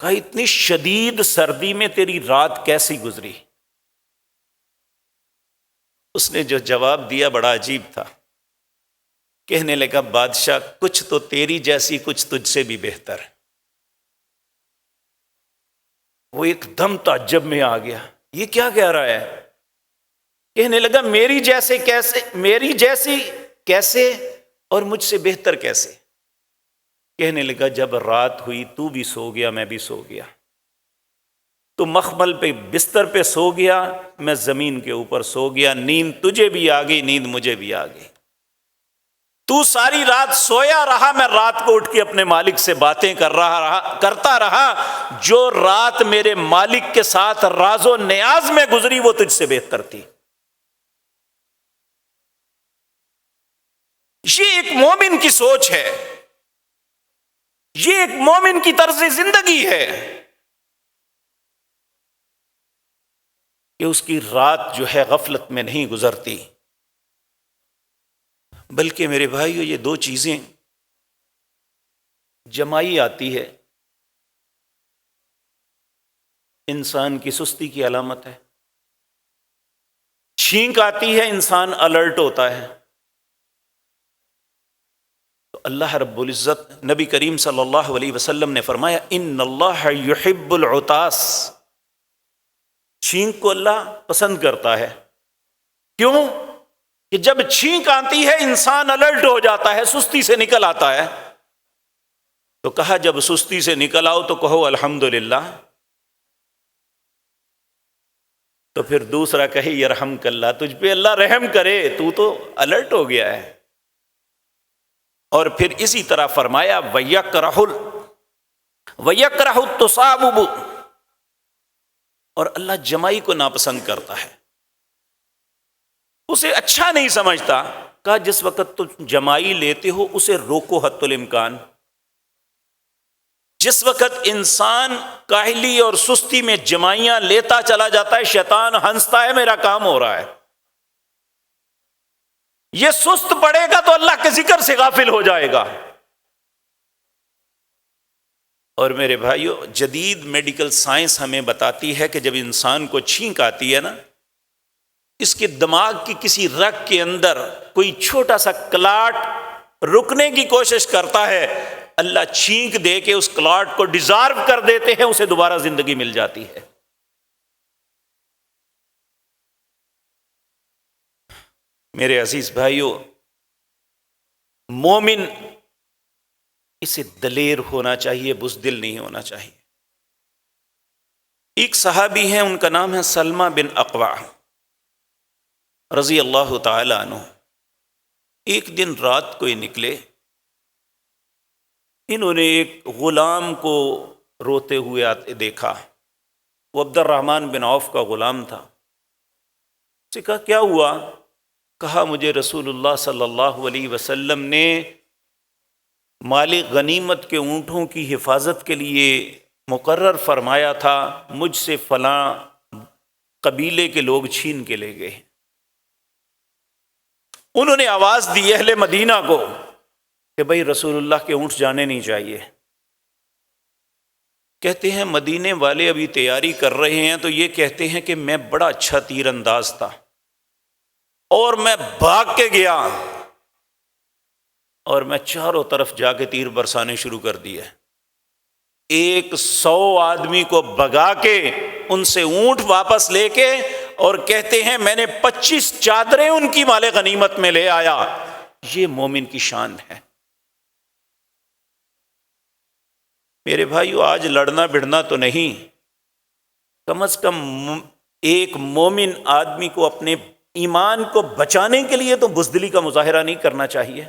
کہا اتنی شدید سردی میں تیری رات کیسی گزری؟ اس نے جو جواب دیا بڑا عجیب تھا، کہنے لگا بادشاہ کچھ تو تیری جیسی، کچھ تجھ سے بھی بہتر۔ وہ ایک دم تعجب میں آ گیا، یہ کیا کہہ رہا ہے؟ کہنے لگا میری جیسے کیسے، میری جیسی کیسے اور مجھ سے بہتر کیسے؟ کہنے لگا جب رات ہوئی تو بھی سو گیا، میں بھی سو گیا، تو مخمل پہ بستر پہ سو گیا، میں زمین کے اوپر سو گیا، نیند تجھے بھی آ گئی، نیند مجھے بھی آ گئی، تو ساری رات سویا رہا، میں رات کو اٹھ کے اپنے مالک سے باتیں کرتا رہا، جو رات میرے مالک کے ساتھ راز و نیاز میں گزری وہ تجھ سے بہتر تھی۔ یہ ایک مومن کی سوچ ہے، یہ ایک مومن کی طرز زندگی ہے کہ اس کی رات جو ہے غفلت میں نہیں گزرتی، بلکہ میرے بھائیو یہ دو چیزیں جمائی آتی ہے، انسان کی سستی کی علامت ہے، چھینک آتی ہے انسان الرٹ ہوتا ہے۔ تو اللہ رب العزت، نبی کریم صلی اللہ علیہ وسلم نے فرمایا ان اللہ یحب العطاس، چھینک کو اللہ پسند کرتا ہے۔ کیوں؟ کہ جب چھینک آتی ہے انسان الرٹ ہو جاتا ہے، سستی سے نکل آتا ہے۔ تو کہا جب سستی سے نکل آؤ تو کہو الحمدللہ، تو پھر دوسرا کہے یرحمک اللہ، تجھ پہ اللہ رحم کرے، تو الرٹ ہو گیا ہے۔ اور پھر اسی طرح فرمایا وَيَكْرَهُ التَّصَابُبُ، اور اللہ جمائی کو ناپسند کرتا ہے، اسے اچھا نہیں سمجھتا۔ کہا جس وقت تم جمائی لیتے ہو اسے روکو حتی الامکان۔ جس وقت انسان کاہلی اور سستی میں جمائیاں لیتا چلا جاتا ہے، شیطان ہنستا ہے میرا کام ہو رہا ہے، یہ سست پڑے گا تو اللہ کے ذکر سے غافل ہو جائے گا۔ اور میرے بھائیو جدید میڈیکل سائنس ہمیں بتاتی ہے کہ جب انسان کو چھینک آتی ہے نا، اس کے دماغ کی کسی رگ کے اندر کوئی چھوٹا سا کلاٹ رکنے کی کوشش کرتا ہے، اللہ چھینک دے کے اس کلاٹ کو ڈیزارو کر دیتے ہیں، اسے دوبارہ زندگی مل جاتی ہے۔ میرے عزیز بھائیو، مومن اسے دلیر ہونا چاہیے، بزدل نہیں ہونا چاہیے۔ ایک صحابی ہیں، ان کا نام ہے سلمہ بن اقوع رضی اللہ تعالی عنہ۔ ایک دن رات کو ہی نکلے، انہوں نے ایک غلام کو روتے ہوئے آتے دیکھا، وہ عبد الرحمن بن عوف کا غلام تھا۔ اس سے کہا کیا ہوا؟ کہا مجھے رسول اللہ صلی اللہ علیہ وسلم نے مال غنیمت کے اونٹوں کی حفاظت کے لیے مقرر فرمایا تھا، مجھ سے فلاں قبیلے کے لوگ چھین کے لے گئے۔ انہوں نے آواز دی اہل مدینہ کو کہ بھئی رسول اللہ کے اونٹ جانے نہیں چاہیے۔ کہتے ہیں مدینے والے ابھی تیاری کر رہے ہیں تو یہ کہتے ہیں کہ میں بڑا اچھا تیر انداز تھا اور میں بھاگ کے گیا اور میں چاروں طرف جا کے تیر برسانے شروع کر دیے۔ 100 آدمی کو بھگا کے ان سے اونٹ واپس لے کے، اور کہتے ہیں میں نے 25 چادریں ان کی مال غنیمت میں لے آیا۔ یہ مومن کی شان ہے۔ میرے بھائیو آج لڑنا بڑھنا تو نہیں، کم از کم ایک مومن آدمی کو اپنے ایمان کو بچانے کے لیے تو بزدلی کا مظاہرہ نہیں کرنا چاہیے،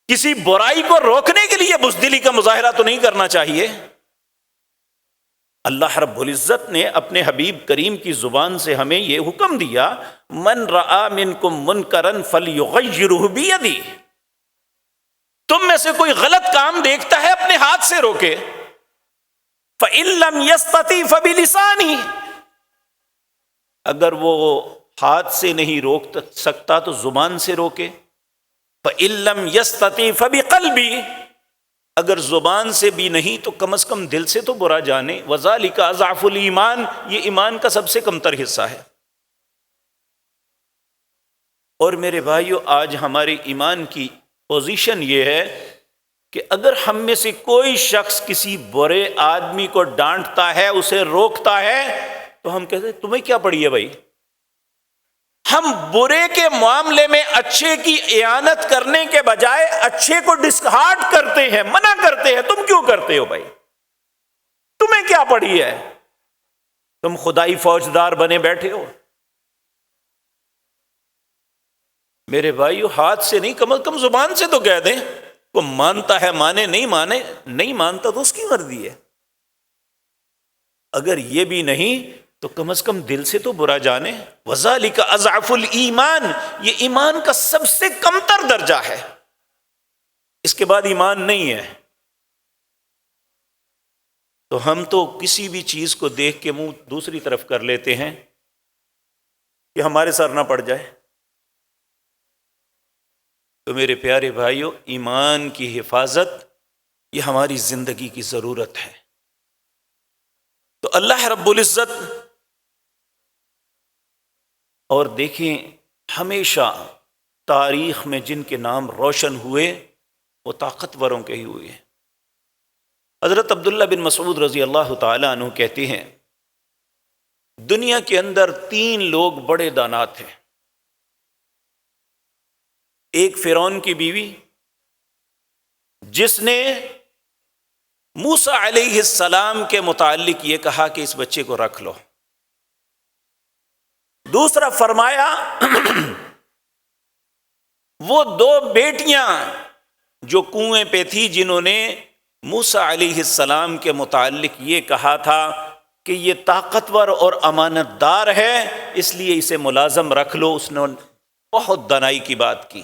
کسی برائی کو روکنے کے لیے بزدلی کا مظاہرہ تو نہیں کرنا چاہیے۔ اللہ رب العزت نے اپنے حبیب کریم کی زبان سے ہمیں یہ حکم دیا، من رآ منکم منکرا فلیغیرہ بیدہ، تم میں سے کوئی غلط کام دیکھتا ہے اپنے ہاتھ سے روکے، فإن لم یستطع فبلسانہ، اگر وہ ہاتھ سے نہیں روک سکتا تو زبان سے روکے، فإن لم یستطع فبقلبہ، اگر زبان سے بھی نہیں تو کم از کم دل سے تو برا جانے. وذالک اضعف الایمان، یہ ایمان کا سب سے کمتر حصہ ہے. اور میرے بھائیو، آج ہمارے ایمان کی پوزیشن یہ ہے کہ اگر ہم میں سے کوئی شخص کسی برے آدمی کو ڈانٹتا ہے، اسے روکتا ہے، تو ہم کہتے ہیں تمہیں کیا پڑی ہے بھائی؟ ہم برے کے معاملے میں اچھے کی اعانت کرنے کے بجائے اچھے کو ڈسکارڈ کرتے ہیں، منع کرتے ہیں. تم کیوں کرتے ہو بھائی؟ تمہیں کیا پڑی ہے؟ تم خدائی فوجدار بنے بیٹھے ہو. میرے بھائیو، ہاتھ سے نہیں، کم از کم زبان سے تو کہہ دیں. وہ مانتا ہے مانے، نہیں مانے نہیں مانتا تو اس کی مرضی ہے. اگر یہ بھی نہیں تو کم از کم دل سے تو برا جانے. وذالک اضعف الایمان، یہ ایمان کا سب سے کمتر درجہ ہے. اس کے بعد ایمان نہیں ہے. تو ہم تو کسی بھی چیز کو دیکھ کے منہ دوسری طرف کر لیتے ہیں کہ ہمارے سر نہ پڑ جائے. تو میرے پیارے بھائیوں، ایمان کی حفاظت یہ ہماری زندگی کی ضرورت ہے. تو اللہ رب العزت، اور دیکھیں ہمیشہ تاریخ میں جن کے نام روشن ہوئے وہ طاقتوروں کے ہی ہوئے. حضرت عبداللہ بن مسعود رضی اللہ تعالیٰ عنہ کہتے ہیں دنیا کے اندر 3 لوگ بڑے دانا تھے. ایک فرعون کی بیوی جس نے موسیٰ علیہ السلام کے متعلق یہ کہا کہ اس بچے کو رکھ لو. دوسرا فرمایا وہ 2 بیٹیاں جو کنویں پہ تھی جنہوں نے موسیٰ علیہ السلام کے متعلق یہ کہا تھا کہ یہ طاقتور اور امانت دار ہے اس لیے اسے ملازم رکھ لو. اس نے بہت دانائی کی بات کی.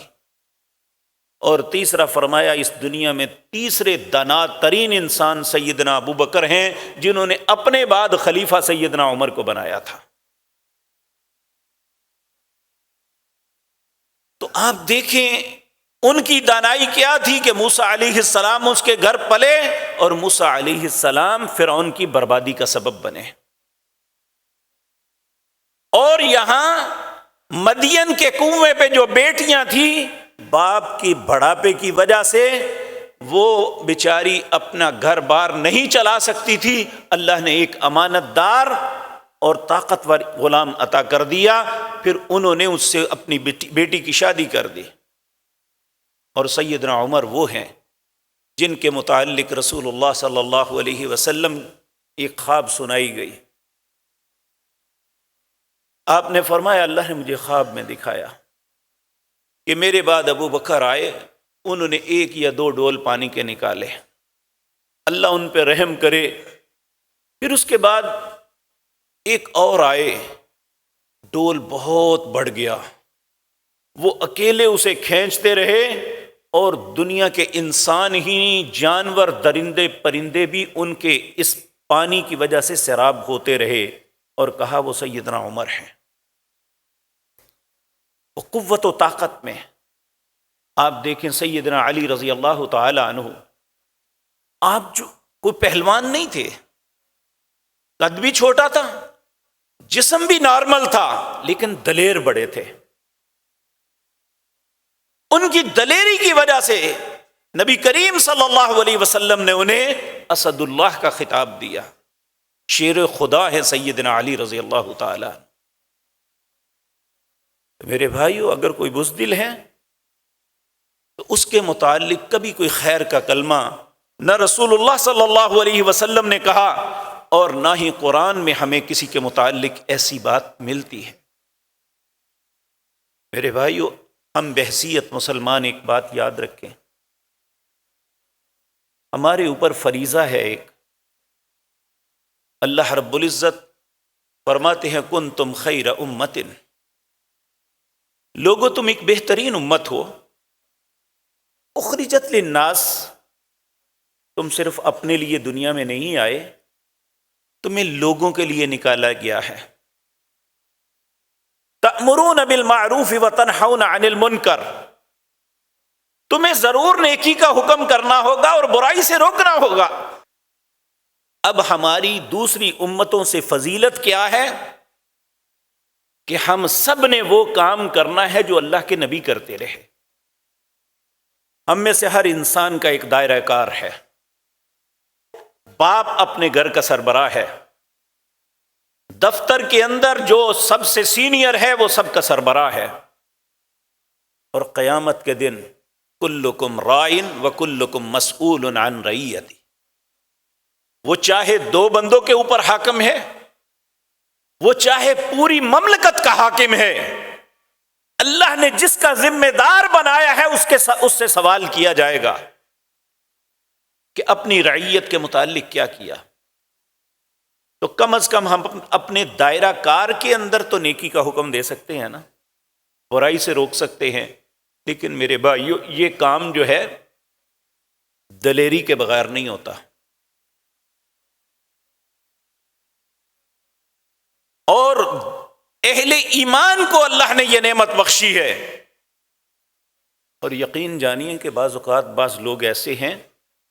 اور تیسرا فرمایا اس دنیا میں تیسرے دانا ترین انسان سیدنا ابو بکر ہیں جنہوں نے اپنے بعد خلیفہ سیدنا عمر کو بنایا تھا. تو آپ دیکھیں ان کی دانائی کیا تھی کہ موسیٰ علیہ السلام اس کے گھر پلے اور موسیٰ علیہ السلام فرعون کی بربادی کا سبب بنے. اور یہاں مدین کے کنویں پہ جو بیٹیاں تھیں، باپ کی بڑھاپے کی وجہ سے وہ بیچاری اپنا گھر بار نہیں چلا سکتی تھی. اللہ نے ایک امانت دار اور طاقتور غلام عطا کر دیا. پھر انہوں نے اس سے اپنی بیٹی کی شادی کر دی. اور سیدنا عمر وہ ہیں جن کے متعلق رسول اللہ صلی اللہ علیہ وسلم ایک خواب سنائی گئی. آپ نے فرمایا اللہ نے مجھے خواب میں دکھایا کہ میرے بعد ابو بکر آئے، انہوں نے 1 یا 2 ڈول پانی کے نکالے، اللہ ان پہ رحم کرے. پھر اس کے بعد ایک اور آئے، ڈول بہت بڑھ گیا، وہ اکیلے اسے کھینچتے رہے اور دنیا کے انسان ہی جانور درندے پرندے بھی ان کے اس پانی کی وجہ سے سیراب ہوتے رہے. اور کہا وہ سیدنا عمر ہیں. وہ قوت و طاقت میں آپ دیکھیں سیدنا علی رضی اللہ تعالی عنہ، آپ جو کوئی پہلوان نہیں تھے، قد بھی چھوٹا تھا، جسم بھی نارمل تھا، لیکن دلیر بڑے تھے. ان کی دلیری کی وجہ سے نبی کریم صلی اللہ علیہ وسلم نے انہیں اسد اللہ کا خطاب دیا. شیر خدا ہے سیدنا علی رضی اللہ تعالی. میرے بھائیو، اگر کوئی بزدل ہے تو اس کے متعلق کبھی کوئی خیر کا کلمہ نہ رسول اللہ صلی اللہ علیہ وسلم نے کہا اور نہ ہی قرآن میں ہمیں کسی کے متعلق ایسی بات ملتی ہے. میرے بھائیو، ہم بحیثیت مسلمان ایک بات یاد رکھیں، ہمارے اوپر فریضہ ہے ایک. اللہ رب العزت فرماتے ہیں کنتم خیر امت، لوگو تم ایک بہترین امت ہو، اخرجت للناس، تم صرف اپنے لیے دنیا میں نہیں آئے، تمہیں لوگوں کے لیے نکالا گیا ہے. تأمرون بالمعروف وتنہون عن المنکر، تمہیں ضرور نیکی کا حکم کرنا ہوگا اور برائی سے روکنا ہوگا۔ اب ہماری دوسری امتوں سے فضیلت کیا ہے کہ ہم سب نے وہ کام کرنا ہے جو اللہ کے نبی کرتے رہے۔ ہم میں سے ہر انسان کا ایک دائرہ کار ہے۔ باپ اپنے گھر کا سربراہ ہے، دفتر کے اندر جو سب سے سینئر ہے وہ سب کا سربراہ ہے، اور قیامت کے دن کلکم رائن وکلکم مسئول عن رعیتی، وہ چاہے 2 بندوں کے اوپر حاکم ہے، وہ چاہے پوری مملکت کا حاکم ہے، اللہ نے جس کا ذمہ دار بنایا ہے اس سے سوال کیا جائے گا کہ اپنی رعیت کے متعلق کیا کیا۔ تو کم از کم ہم اپنے دائرہ کار کے اندر تو نیکی کا حکم دے سکتے ہیں نا، برائی سے روک سکتے ہیں، لیکن میرے بھائیو یہ کام جو ہے دلیری کے بغیر نہیں ہوتا۔ اور اہل ایمان کو اللہ نے یہ نعمت بخشی ہے، اور یقین جانیے کہ بعض اوقات بعض لوگ ایسے ہیں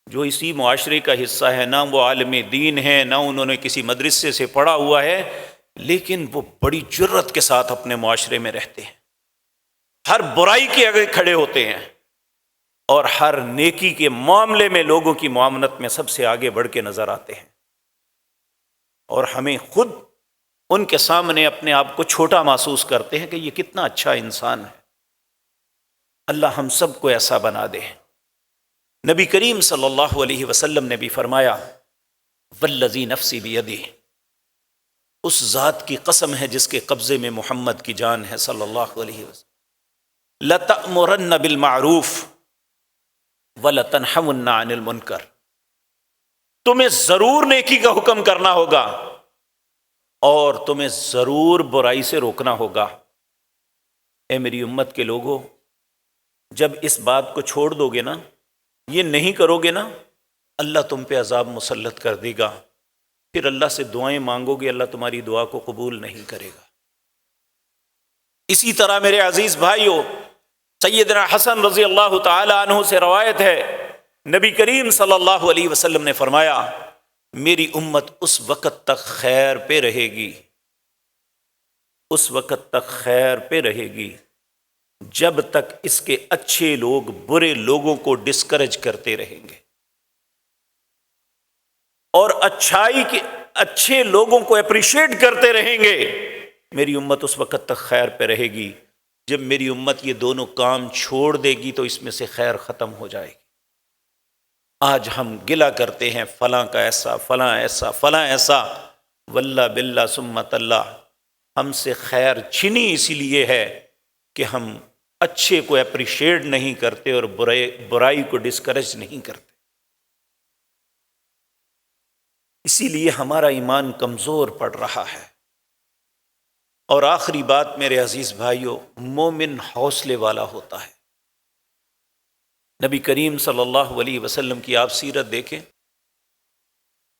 جو اسی معاشرے کا حصہ ہے، نہ وہ عالم دین ہے، نہ انہوں نے کسی مدرسے سے پڑھا ہوا ہے، لیکن وہ بڑی جرت کے ساتھ اپنے معاشرے میں رہتے ہیں، ہر برائی کے آگے کھڑے ہوتے ہیں، اور ہر نیکی کے معاملے میں لوگوں کی معاونت میں سب سے آگے بڑھ کے نظر آتے ہیں، اور ہمیں خود ان کے سامنے اپنے آپ کو چھوٹا محسوس کرتے ہیں کہ یہ کتنا اچھا انسان ہے۔ اللہ ہم سب کو ایسا بنا دے۔ نبی کریم صلی اللہ علیہ وسلم نے بھی فرمایا، والذی نفسی بیدہ، اس ذات کی قسم ہے جس کے قبضے میں محمد کی جان ہے صلی اللہ علیہ وسلم، لتأمرن بالمعروف ولتنہون عن المنکر، تمہیں ضرور نیکی کا حکم کرنا ہوگا اور تمہیں ضرور برائی سے روکنا ہوگا۔ اے میری امت کے لوگوں، جب اس بات کو چھوڑ دو گے نا، یہ نہیں کرو گے نا، اللہ تم پہ عذاب مسلط کر دے گا، پھر اللہ سے دعائیں مانگو گے، اللہ تمہاری دعا کو قبول نہیں کرے گا۔ اسی طرح میرے عزیز بھائیو، سیدنا حسن رضی اللہ تعالی عنہ سے روایت ہے، نبی کریم صلی اللہ علیہ وسلم نے فرمایا، میری امت اس وقت تک خیر پہ رہے گی، اس وقت تک خیر پہ رہے گی جب تک اس کے اچھے لوگ برے لوگوں کو ڈسکریج کرتے رہیں گے، اور اچھائی کے اچھے لوگوں کو اپریشیٹ کرتے رہیں گے۔ میری امت اس وقت تک خیر پہ رہے گی جب میری امت یہ دونوں کام چھوڑ دے گی تو اس میں سے خیر ختم ہو جائے گی۔ آج ہم گلہ کرتے ہیں فلاں کا ایسا، فلاں ایسا، فلاں ایسا، واللہ باللہ سمت اللہ ہم سے خیر چھنی اسی لیے ہے کہ ہم اچھے کو اپریشیٹ نہیں کرتے اور برائی کو ڈسکریج نہیں کرتے، اسی لیے ہمارا ایمان کمزور پڑ رہا ہے۔ اور آخری بات میرے عزیز بھائیو، مومن حوصلے والا ہوتا ہے۔ نبی کریم صلی اللہ علیہ وسلم کی آپ سیرت دیکھیں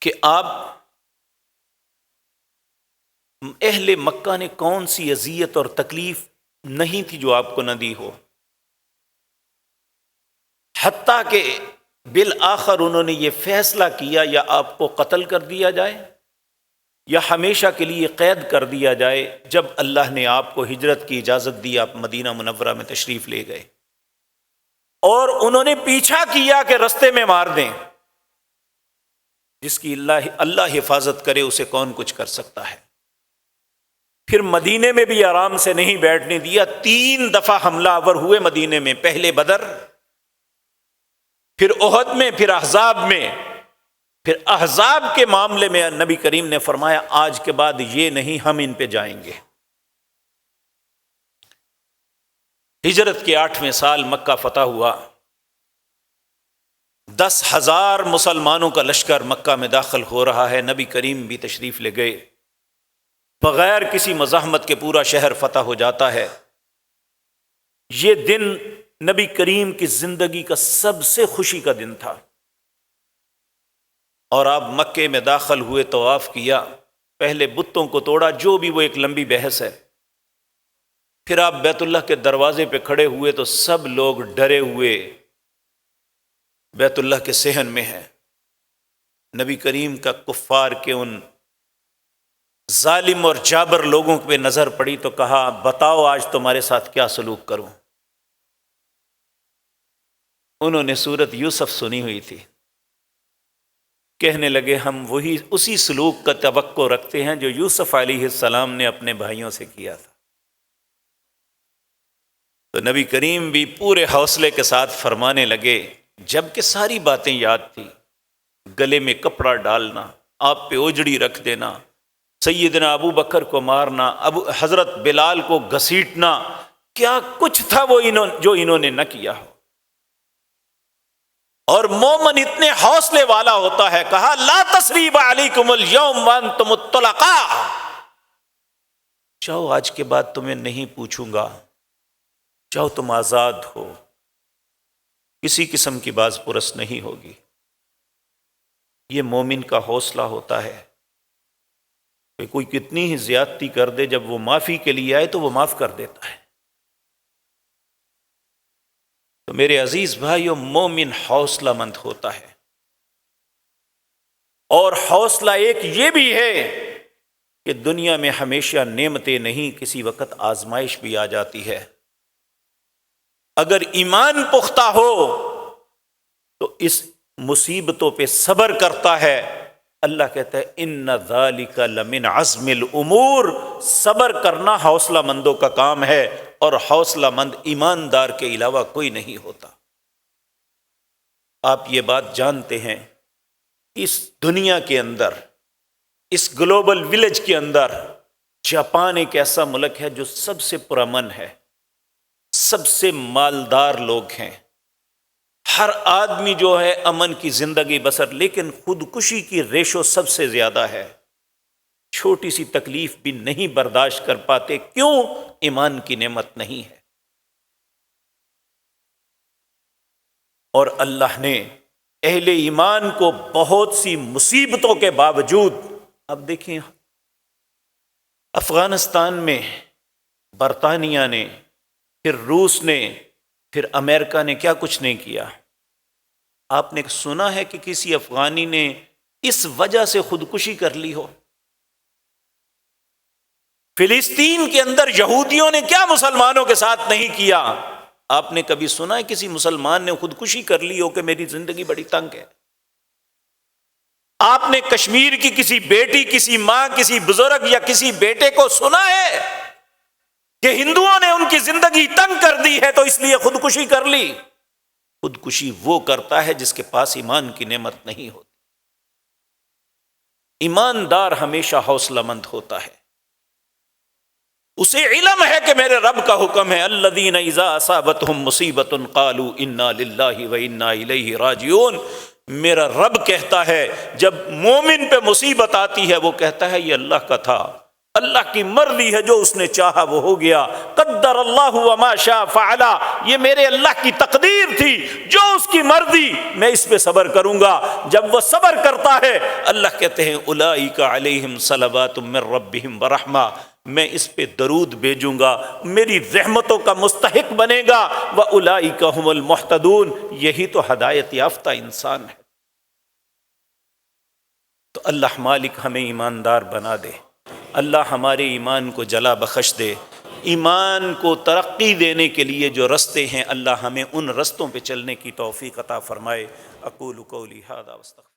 کہ آپ اہل مکہ نے کون سی اذیت اور تکلیف نہیں تھی جو آپ کو نہ دی ہو، حتیٰ کہ بالآخر انہوں نے یہ فیصلہ کیا یا آپ کو قتل کر دیا جائے یا ہمیشہ کے لیے قید کر دیا جائے۔ جب اللہ نے آپ کو ہجرت کی اجازت دی، آپ مدینہ منورہ میں تشریف لے گئے، اور انہوں نے پیچھا کیا کہ رستے میں مار دیں۔ جس کی اللہ حفاظت کرے اسے کون کچھ کر سکتا ہے۔ پھر مدینے میں بھی آرام سے نہیں بیٹھنے دیا، 3 دفعہ حملہ آور ہوئے مدینے میں، پہلے بدر، پھر احد میں، پھر احزاب میں۔ پھر احزاب کے معاملے میں نبی کریم نے فرمایا آج کے بعد یہ نہیں، ہم ان پہ جائیں گے۔ ہجرت کے 8ویں سال مکہ فتح ہوا، 10,000 مسلمانوں کا لشکر مکہ میں داخل ہو رہا ہے، نبی کریم بھی تشریف لے گئے، بغیر کسی مزاحمت کے پورا شہر فتح ہو جاتا ہے۔ یہ دن نبی کریم کی زندگی کا سب سے خوشی کا دن تھا، اور آپ مکے میں داخل ہوئے، طواف کیا، پہلے بتوں کو توڑا، جو بھی وہ ایک لمبی بحث ہے۔ پھر آپ بیت اللہ کے دروازے پہ کھڑے ہوئے تو سب لوگ ڈرے ہوئے بیت اللہ کے صحن میں ہے، نبی کریم کا کفار کے ان ظالم اور جابر لوگوں پہ نظر پڑی تو کہا بتاؤ آج تمہارے ساتھ کیا سلوک کروں۔ انہوں نے سورت یوسف سنی ہوئی تھی، کہنے لگے ہم اسی سلوک کا توقع رکھتے ہیں جو یوسف علیہ السلام نے اپنے بھائیوں سے کیا تھا۔ تو نبی کریم بھی پورے حوصلے کے ساتھ فرمانے لگے، جب کہ ساری باتیں یاد تھی، گلے میں کپڑا ڈالنا، آپ پہ اوجڑی رکھ دینا، سیدنا ابو بکر کو مارنا، حضرت بلال کو گھسیٹنا، کیا کچھ تھا وہ جو انہوں نے نہ کیا ہو۔ اور مومن اتنے حوصلے والا ہوتا ہے، کہا لا تثریب علیکم اليوم وانتم الطلقاء، چاہو آج کے بعد تمہیں نہیں پوچھوں گا، چاہو تم آزاد ہو، کسی قسم کی باز پرس نہیں ہوگی۔ یہ مومن کا حوصلہ ہوتا ہے کہ کوئی کتنی ہی زیادتی کر دے، جب وہ معافی کے لیے آئے تو وہ معاف کر دیتا ہے۔ تو میرے عزیز بھائیو، مومن حوصلہ مند ہوتا ہے، اور حوصلہ ایک یہ بھی ہے کہ دنیا میں ہمیشہ نعمتیں نہیں، کسی وقت آزمائش بھی آ جاتی ہے۔ اگر ایمان پختہ ہو تو اس مصیبتوں پہ صبر کرتا ہے، اللہ کہتا ہے ان ذالک لمن عزم الامور، صبر کرنا حوصلہ مندوں کا کام ہے، اور حوصلہ مند ایماندار کے علاوہ کوئی نہیں ہوتا۔ آپ یہ بات جانتے ہیں، اس دنیا کے اندر، اس گلوبل ولیج کے اندر، جاپان ایک ایسا ملک ہے جو سب سے پرامن ہے، سب سے مالدار لوگ ہیں، ہر آدمی جو ہے امن کی زندگی بسر، لیکن خودکشی کی ریشو سب سے زیادہ ہے۔ چھوٹی سی تکلیف بھی نہیں برداشت کر پاتے، کیوں؟ ایمان کی نعمت نہیں ہے۔ اور اللہ نے اہل ایمان کو بہت سی مصیبتوں کے باوجود، اب دیکھیں افغانستان میں برطانیہ نے، پھر روس نے، پھر امریکہ نے کیا کچھ نہیں کیا۔ آپ نے سنا ہے کہ کسی افغانی نے اس وجہ سے خودکشی کر لی ہو؟ فلسطین کے اندر یہودیوں نے کیا مسلمانوں کے ساتھ نہیں کیا؟ آپ نے کبھی سنا ہے کسی مسلمان نے خودکشی کر لی ہو کہ میری زندگی بڑی تنگ ہے؟ آپ نے کشمیر کی کسی بیٹی، کسی ماں، کسی بزرگ یا کسی بیٹے کو سنا ہے کہ ہندوؤں نے ان کی زندگی تنگ کر دی ہے تو اس لیے خودکشی کر لی؟ خودکشی وہ کرتا ہے جس کے پاس ایمان کی نعمت نہیں ہوتی۔ ایماندار ہمیشہ حوصلہ مند ہوتا ہے، اسے علم ہے کہ میرے رب کا حکم ہے الذین اذا اصابتہم مصیبۃ قالوا انا للہ و انا الیہ راجعون۔ میرا رب کہتا ہے جب مومن پہ مصیبت آتی ہے وہ کہتا ہے یہ اللہ کا تھا، اللہ کی مرضی ہے، جو اس نے چاہا وہ ہو گیا، قدر اللہ وما شاء فعل، یہ میرے اللہ کی تقدیر تھی، جو اس کی مرضی میں اس پہ صبر کروں گا۔ جب وہ صبر کرتا ہے اللہ کہتے ہیں اولئک علیہم صلوات من ربہم ورحمہ، میں اس پہ درود بھیجوں گا، میری رحمتوں کا مستحق بنے گا، واولئک هم المہتدون، یہی تو ہدایت یافتہ انسان ہے۔ تو اللہ مالک ہمیں ایماندار بنا دے، اللہ ہمارے ایمان کو جلا بخش دے، ایمان کو ترقی دینے کے لیے جو رستے ہیں اللہ ہمیں ان رستوں پہ چلنے کی توفیق عطا فرمائے۔ اقول قولی ھذا واستغفر